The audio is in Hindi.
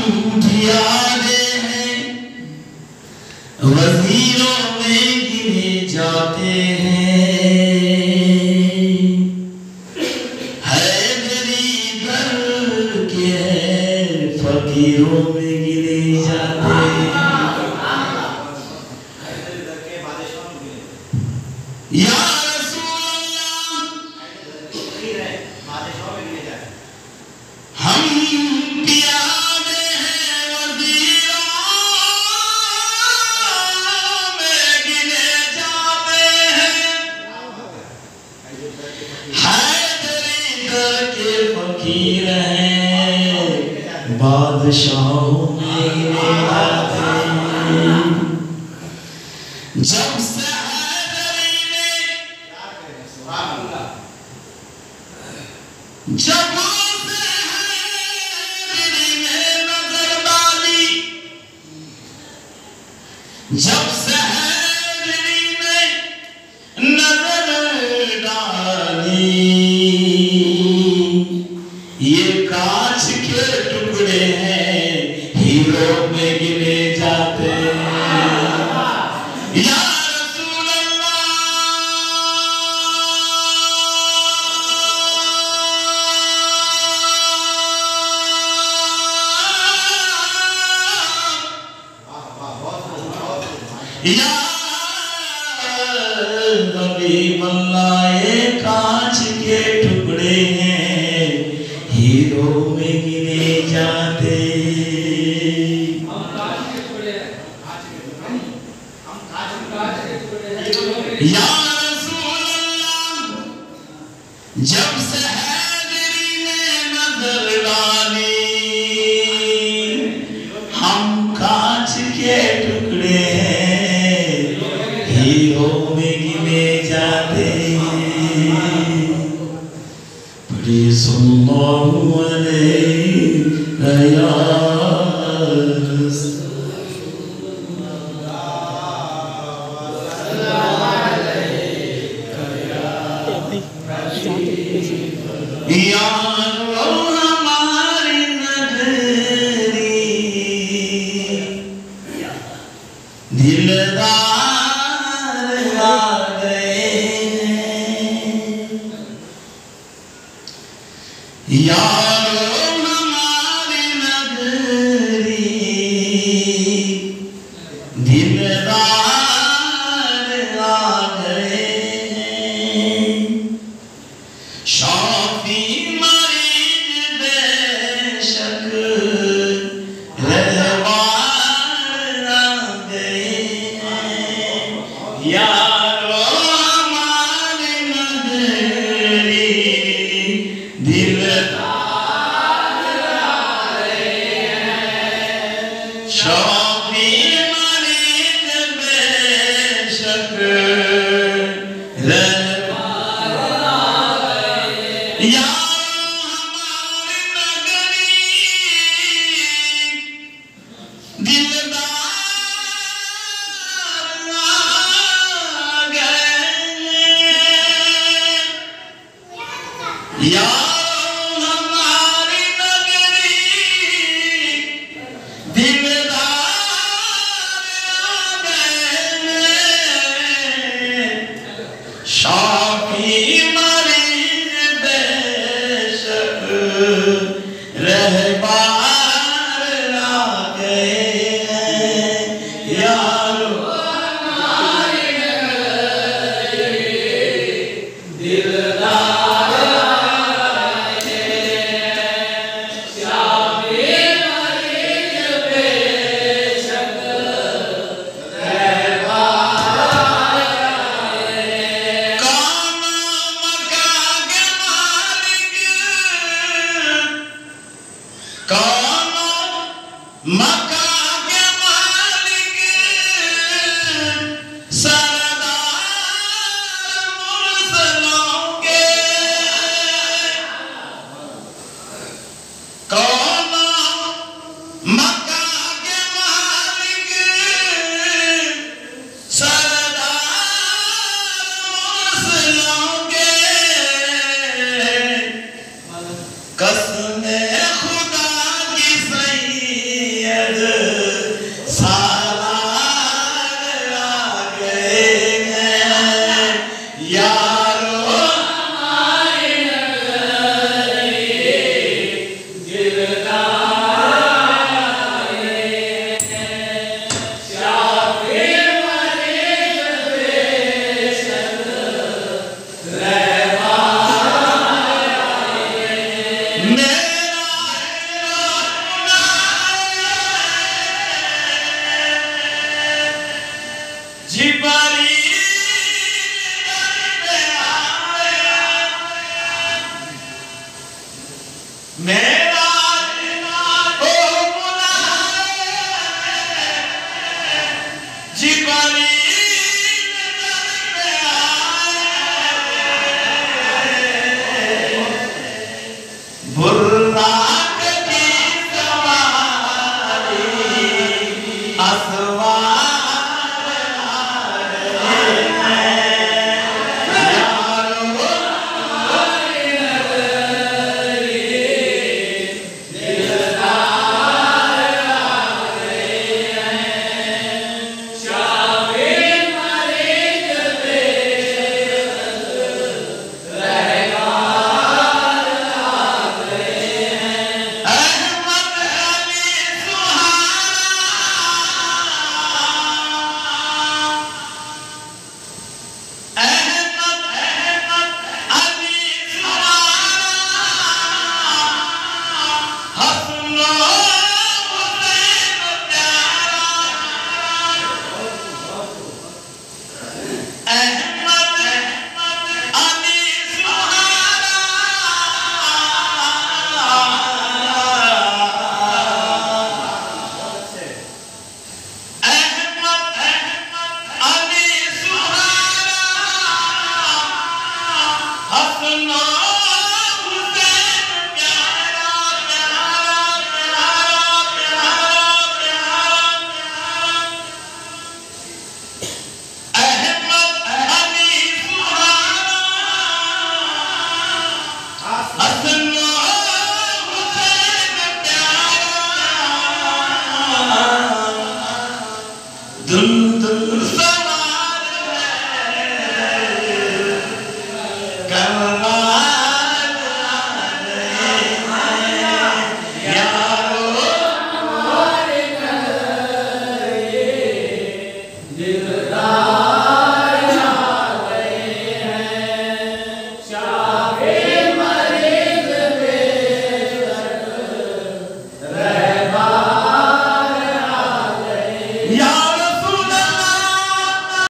भी आले हैं, वजीरों में गिने जाते हैं, हैदरी दर के हैं, फकीरों में गिने जाते हैं। या फकीर हैं, बादशाहों में गिने जाते हैं। जब से हैदरी ने नजर डाली, जब से हैदरी ने नजर डाली, ये कांच के टुकड़े हैं, हीरो में गिने जाते हैं। या रसूल अल्लाह, या हबीब अल्लाह, ये कांच के टुकड़े हैं, हीरो में गिने जाते। या रसूल अल्लाह, जब से हैदरी ने नजर डाली, हम कांच के टुकड़े हैं, हीरो में गिने जाते। सल्लल्लाहु अलैहि हमारी नगरी दिलदार आ गए, यारो हमारी नगरी दिलदार आ गए। शाफी मरीज बेशक रहवार आ गए, यारो हमारी नगरी दिलदार आ गए। शाफी मरीज बेशक या हमारी नगरी दिलदार आ गए, या हमारी नगरी दिलदार आ गए। शाफी रहबार आ गए हैं, यारो हमारी नगरी दिलदार आ गए। शाफी मरीज बेशक रहबार आ गए। कौन मक्का के मालिक, कौन मक्का के मालिक, सरदार मुरसलों के, कौन मक्का के मालिक, सरदार मुरसलों के, कसम खुदा की सही दिलदार